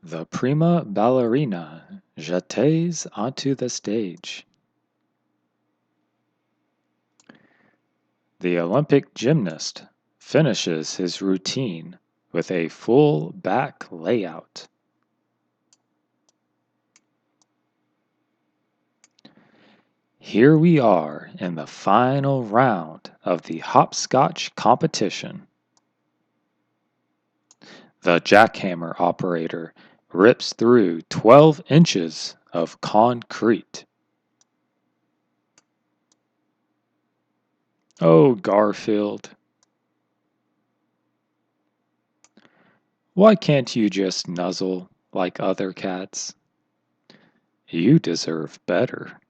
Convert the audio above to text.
The prima ballerina jetés onto the stage. The Olympic gymnast finishes his routine with a full back layout. Here we are in the final round of the hopscotch competition. The jackhammer operator rips through 12 inches of concrete. Oh, Garfield, why can't you just nuzzle like other cats? You deserve better.